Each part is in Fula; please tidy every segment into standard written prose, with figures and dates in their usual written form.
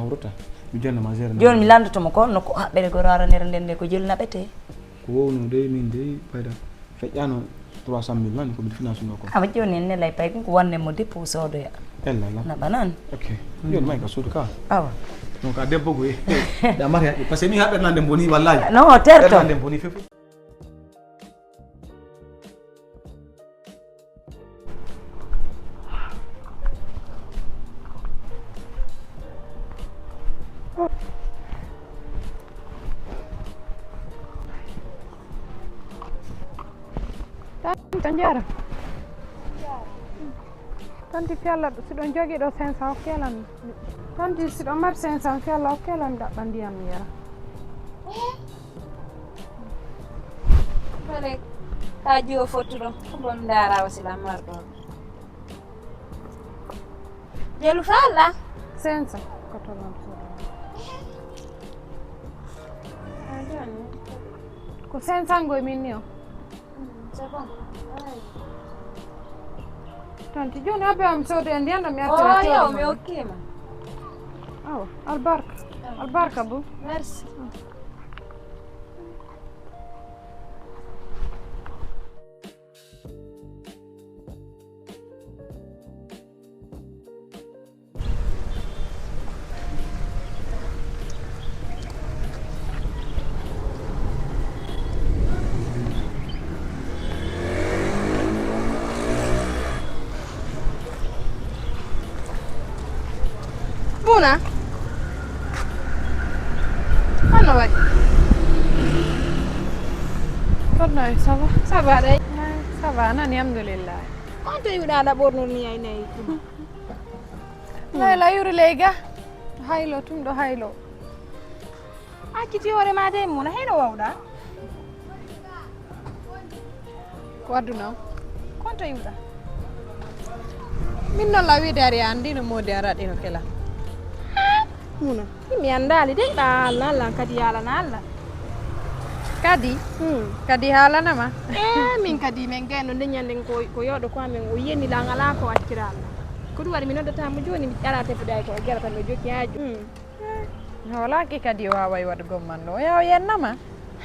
rota mi jonna ma zero joni mi landoto mo ko nokko haɓɓere go raranere ndende ko joli naɓete ko wowno de min de payda feƴƴano 300.000 man ko mi finance no ko ama joni en nelay pay ko wonne mo dépôt sodoya ella la naɓa nan ok joni may ka suudu ka awa donc a debbo go da mari parce que mi haɓɓere nande boni wallahi non terto nande boni fefu Tanjara. Tanti fiala siɗon jogii ɗo 500 kelan. Tanti siɗon mari 500 fiala kelan daɓɓa ndiyam mi yara. Kare kaji o fottuɗo bon ndara wasila marɗo. Jelu falla 500 ko tolan sodo. Ko 500 goy min ni o. C'est bon. Tanti joni habe am sodo en ndiyam mi Oh, artira. yo mi okay ma. Awa albarka. Albarka bu. Merci. Muna. Ano way? Kodnoy, ça va? Ça va day. Ça va, nani alhamdulillah. Konto yuɗa ɗaɓorno ni ay nayi. Layla yuri leyga. Haylo tum ɗo haylo. Acciti hoore ma de muna heno wawɗa. Ko wadduna? Konto yuɗa. Min noon la wiide ari andino modi araɗino kela. Muna. Mi andali de ɗa Allah Allah kadi yalana Allah. Kadi? Kadi haalanama? Min kadi min gayno nde ñanden ko yoɗo ko amen o yeni la ngala ko accira Allah. Ko ɗum waɗi mi noddatamo joni mi ƴara tefuɗa ko gerata mi jokki haaju. Walaki kadi waway waɗugo man ɗo. Yaw yennama?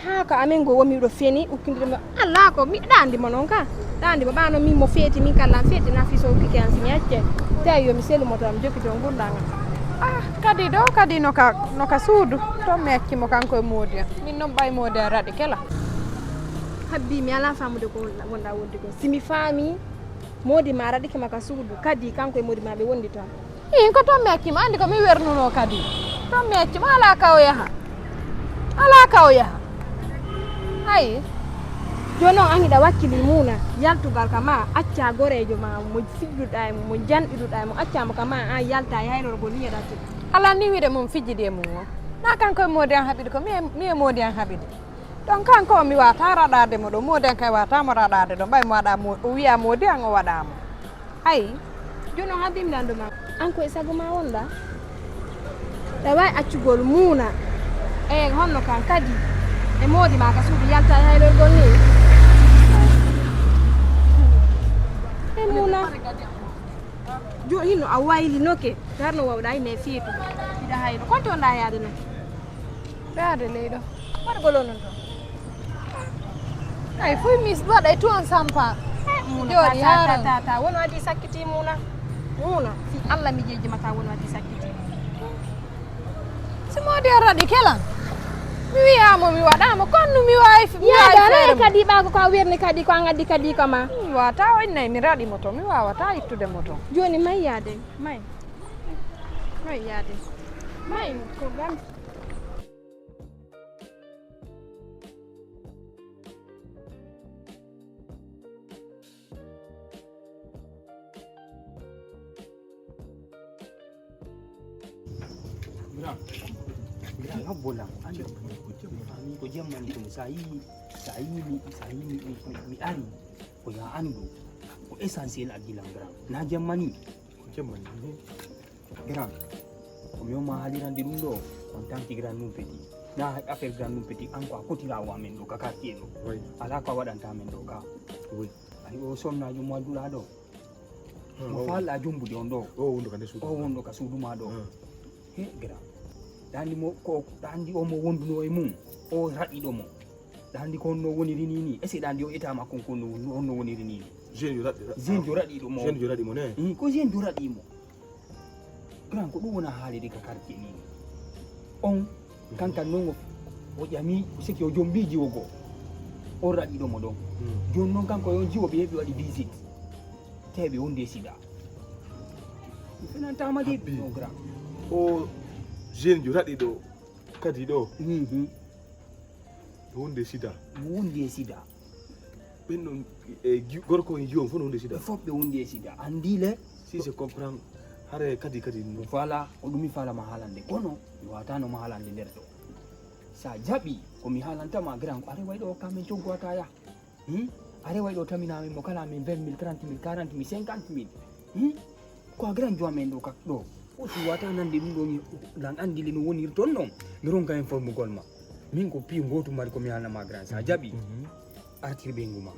Ha ko amen go womi ɗo feni ukkindire Allah ko mi ɗandimo noon ka. Ɗandimo ɓano min mo feeti min kallan feeti nafiso ukkiki an simi acce. Tawi yomi selu mo to mi jokki to gurɗagal. Kadi ɗo kadi noka suudu to mi accimo kanko e Mody am min noon ɓay Mody araɗi kela habbi mi ala famude ko wonɗa wonde ko simi faami Mody ma araɗike maka suudu kadi kanko e Mody ma ɓe wondi toon ko toon mi accimo andi ko mi wernuno kadi toon mi accimo ala ka o yaha ala ka o yaha ayi joni noon an hiɗa wakkili Muna yaltugal ka ma acca gorejo ma mo fijjuɗa e mo janɗiɗuɗa e mo accama ka ma an yalta e hayroro ko niyeɗa to ala ni wiide mum fijjidi e mum o na kanko e Mody am haɓide ko mi e Mody am haɓide donc kanko o mi wata raɗade mo ɗo Mody am kay watamo raɗade ɗo ɓay mo waɗa o wiya Mody am o waɗamo ayi joni noon habbimi landuma an ko e sago ma wonɗa ɗa wawi accugol Muna e honno kan kadi e Mody ma ka suudu yalta e hayrorgol ni Muna joni hinno a waylinoke darno wawɗa ine feetu ida hayno konto wonɗa yaade noon yaade leyɗo waɗgol onon toon ay foy mi waɗay toon sampa joni yaran tata wono adi sakkiti Muna fi Allah mi jejjimata wono adi sakkiti si Mody araɗi kelan mi wiyamo mi waɗama konno mi wawi yaadana kadi ɓaako ko a werni kadi ko an addi kadi kama mi wata o innayi mi raɗimo to mi wawata ittudemo to joni may yaade may yaade may ko gam Jangan bolang, anda ko jamman ko sayi mi ari ko ya andu ko essentiel adilang gram na jammani gram ko mi ma haliran di ɗum ɗo on tanti gran num peti na affaire gran num peti an ko a kotirawo amen ɗo ka quartier ɗo ala ko a waɗanta men ɗo ka ay o sonnajo mo adduɗa ɗo mo falɗa jombude on ɗo o wonɗo ka suudu ma ɗo he gram dandi mo ko dandi o mo wonduno e mum o raɗiɗo mo dandi ko no woniri ni est ce que dandi o etama konko no woniri ni jeune jo raɗiɗo mo jeune jo raɗi mo ne ko jeune jo raɗimo grand ko ɗum wona haalide ka quartier ni on kankan noon o ƴami siki o jombiji o goo o raɗiɗo mo ɗon joni noon kanko yon jiwo ɓe heɓi waɗi visite teɓe wonde sida fenantama de o grand o jeune jo raɗiɗo kadi ɗo wonde sida wonde sida ɓen ɗon gorko en jiwon fof no wonde sida fof ɓe wonde sida andi le si je comprend hare kadi no voilà o ɗumi falama haalande kono mi watanoma haalande nder ɗo sa jaɓi komi haalantama grand ko are wayɗo hokkamen coggo ata ya are wayɗo taminamen mo kala min 20 000 30 000 40 000 50 000 ko a grand joamen ɗo kak ɗo oti wata nande ɗum ɗo lan andile no woniri toon ɗon mi ronka hen formugol ma min ko piyo goto mari komi haalnama grand sa jaɓi artir ɓeygu ma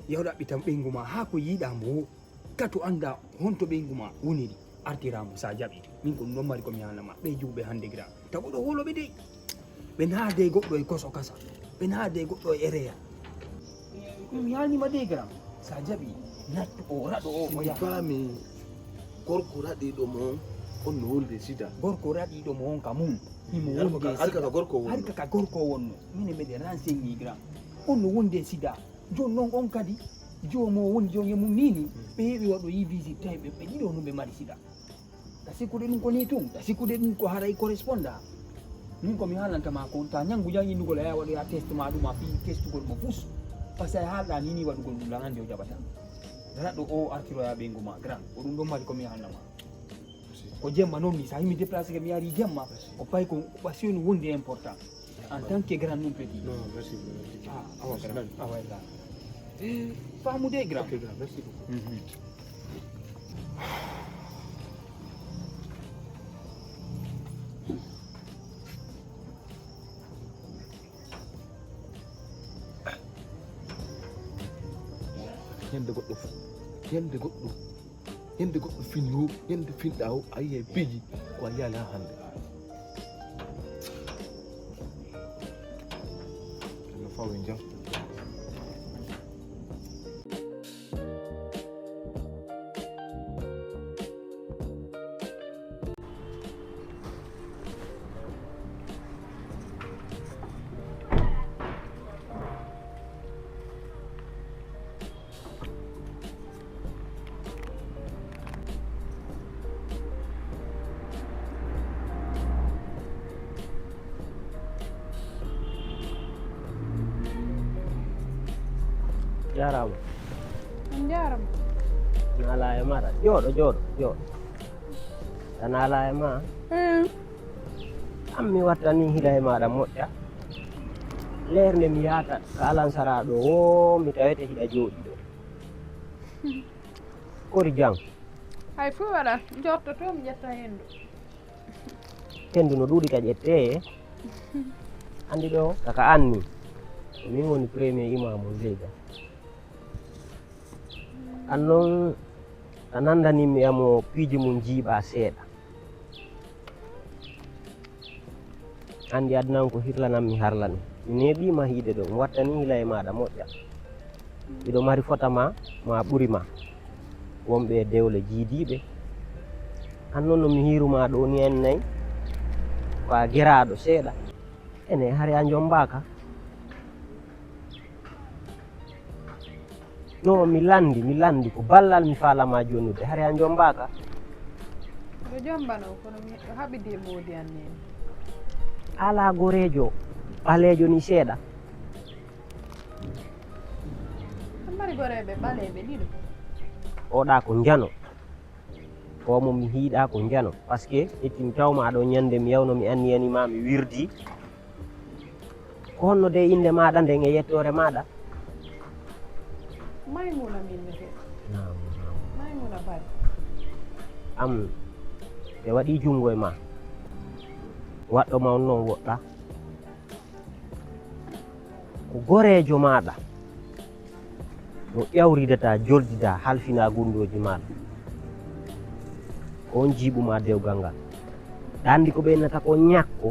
yawɗo ɗaɓɓitan ɓeygu ma ha ko yiɗamo kato anda honto ɓeygu ma woniri artiramo sa jaɓi min ko ɗum ɗon mari komi haalnama ɓe juɓe hande grand tago ɗo holoɓe de ɓe naade goɗɗo e koso kasa ɓe naade goɗɗo e ereya mi haalnima de grand sa jaɓi nattu o raɗo o yaha fami gorko raɗiɗo mo on no wonde sida gorko raɗiɗo mo on ka mum himo wonde har kaka gorko wonno mine meɗe renseigni grand on no wonde sida joni noon on kadi jomo woni joni e mum nini ɓe heeɓi waɗo yi visite tawi ɓe ɗiɗo no ɓe mari sida ta sikkude ɗum ko ni tun ta sikkude ɗum ko haray corresponda min komi haalantama ko ta ñangu jangindugol a yaha waɗoya test ma ɗum a fi testugol mo fus par ce que a haalɗa nini waɗugol ɗum lan hande o jaɓata raɗɗo o artiroya ɓeygu ma grand ko ɗum ɗon mari komi haalnama ko jemma noon ni sa himi déplacé ke mi ari jemma ko pay ko ɓasiyoni wondi important en tant que grand non petit non merci awa grand awa e grand famude grand ok grand merci beaucoup yande goɗɗo finno yande finɗa o a yiye piiji ko a yaali ha hande no fawe jam jarama on jarama nala e maɗa jooɗo tan ala e ma am mi wattani hila e maɗa moƴƴa lerde mi yata ka alansara ɗo o mi tawete hiɗa jooɗi ɗo kori jang hay fo waɗa jortoto mi ƴetta hendu hendu no ɗuuɗi ka ƴette andi ɗo kaka anni min woni premier imamu leyga an noon a nandanimi emo piiji mum jiiɓa seeɗa andi adnan ko hirlanan mi harlani mi neeɓima hiide ɗo mi wattani hila e maɗa moƴƴa miɗo mari fota ma ɓuri ma wonɓe dewle jiidiɓe an noon no mi hiruma ɗo ni en nayyi ko a geraɗo seeɗa ene haare a jombaka no mi landi ko ballal mi falama jonude haare a jombaka ɗo jombano kono mi haɓide moodi an neni ala gorejo ɓalejo ni seeɗa an mari goreɓe ɓaleɓe ɗiɗo oɗa ko jano omo mi hiiɗa ko jano par ce que hettim tawma ɗo ñande mi yawno mi anniyanima mi wirdi ko honno de inde maɗa nden e yettore maɗa Maymuna min wiyete Maymuna Bari am ɓe waɗi jungo e ma waɗɗo ma on noon woɗɗa ko gorejo maɗa no ƴawridata joldida halfina gundoji maɗa on jiiɓuma dewgal ngal andi ko ɓennata ko ñakko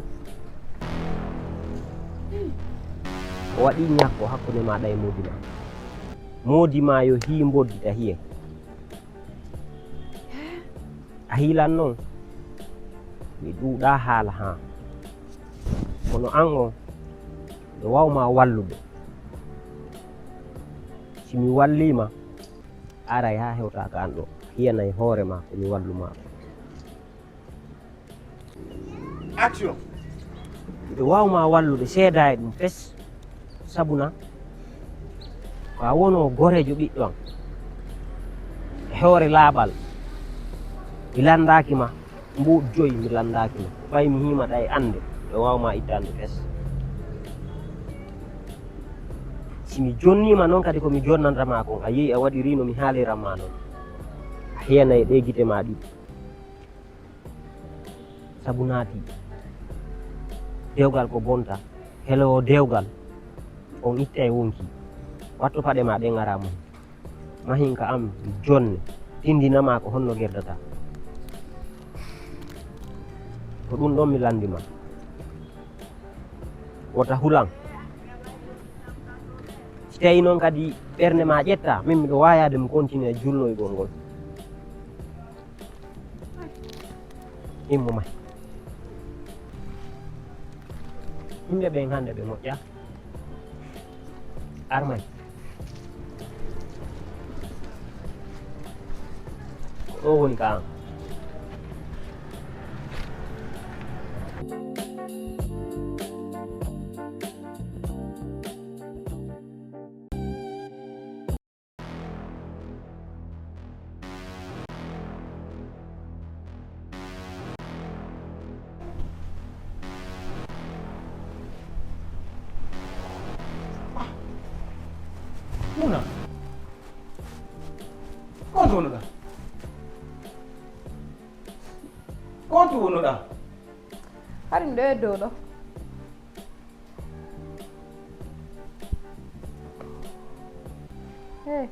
o waɗi ñakko hakkude maɗa e moodi ma yo hi boddita hiye a hiilan noon mi ɗuuɗa haala ha kono an o mi wawma wallude si mi wallima aray ha hewta ka an ɗo hiyanayi hoore ma ko mi walluma action miɗo wawma wallude seeda e ɗum fes sabuna ko a wono gorejo ɓiɗɗo an e hoore laaɓal mi landaki ma mbuɗ joyi mi landaki ma fay mi himaɗa e ande ɓe wawma ittande fes simi jonnima noon kadi komi jonnantama kon a yeehi a waɗi rino mi haaliranma noon a hiyana e ɗe guite ma ɗiɗi sabu naati dewgal ko bonta helowo dewgal on itta e wonki watto paɗe ma ɗe gara mum mahinka am jonne tindinama ko honno gerdata ko ɗum ɗon mi landima wota hulan si tawi noon kadi ɓernde ma ƴetta min miɗo wayade mi continue julnoygol ngol immo may yimɓe ɓen hande ɓe moƴƴa armay ɗo woni ka an Muna konto wonoɗa konto wonoɗa hari mi ɗo e dow ɗo hey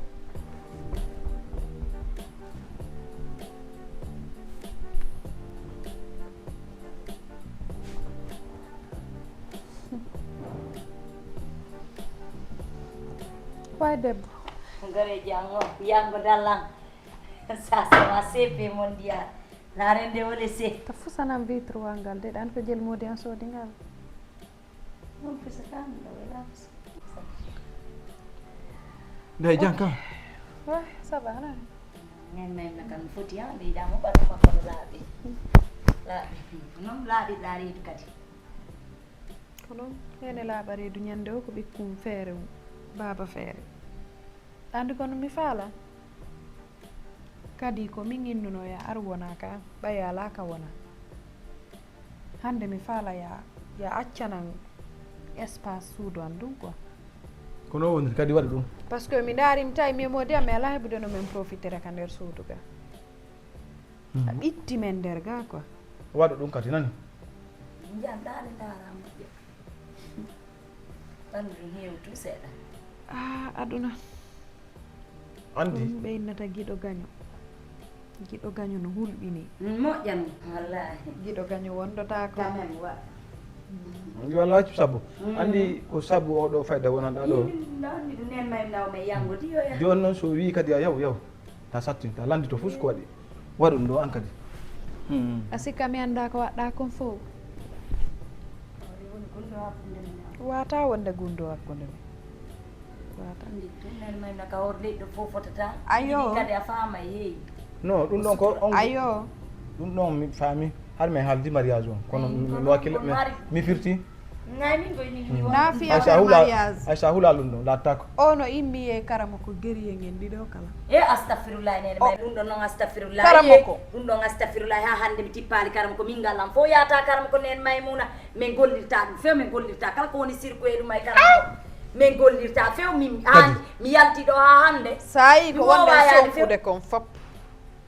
way debbo ngare jango dallan sa sama sepe mondial la rende wole se to fusanam vitre wangal de ɗan ko jel modi an soodi ngal non fisa kam ɗo wela ndey janka way saba ana nen men kan foti ha de damo ɓaɗu makko no laaɓi non laaɓi reedu kadi ko noon ene laaɓa reedu ñande o ko ɓikkum feere baba feere andi kono mi faala kadi ko min innuno ya ar wona ka ɓayi ala ka wona hande mi faala ya accanan espace suudu an ɗum quoi kono woniri kadi waɗa ɗum par ce que mi daarimi tawi mimodi am mi ala heɓude no min profitére ka nder suudu ga a ɓitti men nder ga quoi waɗa ɗum kadi nani janɗade darama ƴe ɓandu ɗum hewtu seeɗa aduna andi ɗum ɓeynata giɗo gaño no hulɓini moƴƴani wallahi giɗo gaño wondota ko quand même wa walla waccu sabu andi ko sabu oɗo fayda wonanɗa ɗo nawni ɗum nen may nawme yangude yoya joni noon so wi kadi a yaw ta sattinta landi to fus ko waɗi waɗa ɗum ɗo an kadi a sikka mi anda ko waɗɗa kon fof woni gonɗo hakkude men wata wonde gundu hakkude men wata ɗum nen may naka hor leƴɗo fof fotata Ayo. kadi a faama e heewi non ɗum ɗon ko on ayo ɗum ɗon mi faami har mi haaldi mariage on kono mi wakkile mi firti ngay min koyni na fiyata mariage aysa hula ɗum ɗon lattako o no immi e karama ko guerrier ngen ɗiɗo kala e astafirullah nene may ɗum ɗon noon astafirullah Karamo ko. ɗum ɗon astafirullah ha hande mi tippali karama ko min gallam fo yata karama ko nen Maymuna min gollirta ɗum few min gollirta kala ko woni sirko e ɗum ay karama ko min gollirta few mi yalti ɗo ha hande sa yi ko Mi wonde wowa yaade sonkude kon fop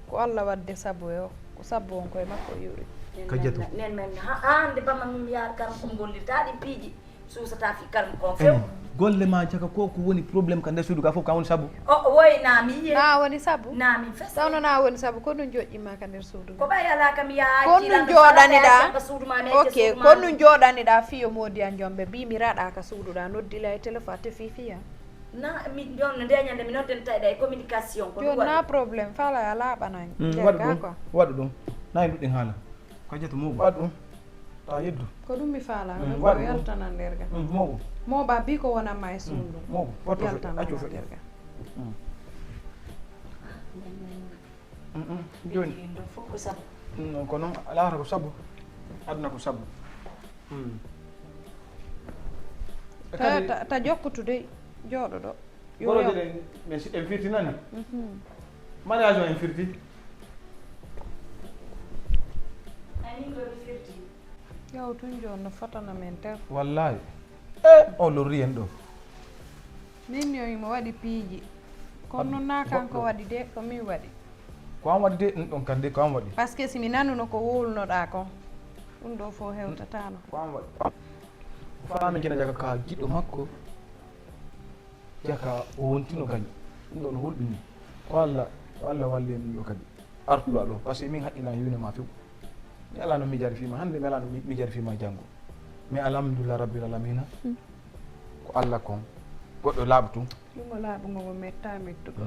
ko Allah wadde sabu e o ko sabu on koye makko yuri Kajjatu. nen men ha hande bama min yaar karam ko gollirta ɗi piiji suusata fi karam kon few golle ma jaka ko woni probléme ka nder suudu ka fof ka woni sabu o woy naami ye na woni sabu naami fes sawno na woni sabu ko ɗum joƴƴima ka nder suudu ko ɓay ala kam yaa ko ɗum jooɗaniɗa suudu ma ok ko ɗum jooɗaniɗa fiyo modi an jomɓe mbi mi raɗa ka suuduɗa noddila e téléphone te fifiya na mi joni ndeñande mi noddene tawɗa e communication ko joni na probléme fala a laaɓanani waɗu ɗum na en ɗuɗɗen haala ko jeeto mo waɗu ɗum ta yeddu ko ɗum mi faala ko yaltana nder ga moɓo moɓa bi ko wonanma e suudu moɓo woto yaltana accu nder ga joni fof ko sabu ko noon laata ko sabu aduna ko sabu ta jokkutude jooɗo ɗo borode men si en firti nani mariage o en firti yaw tun joni no fotana men ter wallahi o lorri en ɗo min yoyimo waɗi piiji kono noon na kanko waɗi de ko min waɗi ko an waɗi de ɗum ɗon kan de ko an waɗi par ce que simi nanuno ko wulnoɗa kon ɗum ɗo fof hewtatano ko an waɗi faami kene jaka ka jiɗɗo makko jaka o wontino kadi ɗum ɗo no hulɓini ko Allah walli en ɗum ɗo kadi artuɗa ɗo par ce que min haqqila yune ma few mi ala no mi jari fima hande mi ala no mi jari fima janggo mais alhamdulillah rabbil alamina ko Allah kon goɗɗo laaɓa tum ɗum o laaɓugo mo metta mettugo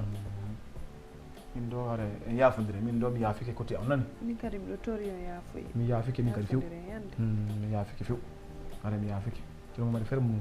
min ɗo hare en yafodire min ɗo mi yaafike côté am nani min kadi miɗo tori o yaafoyi mi yaafike min kadi few yande mi yaafike few hare mi yaafike jomo mbaɗi fer mum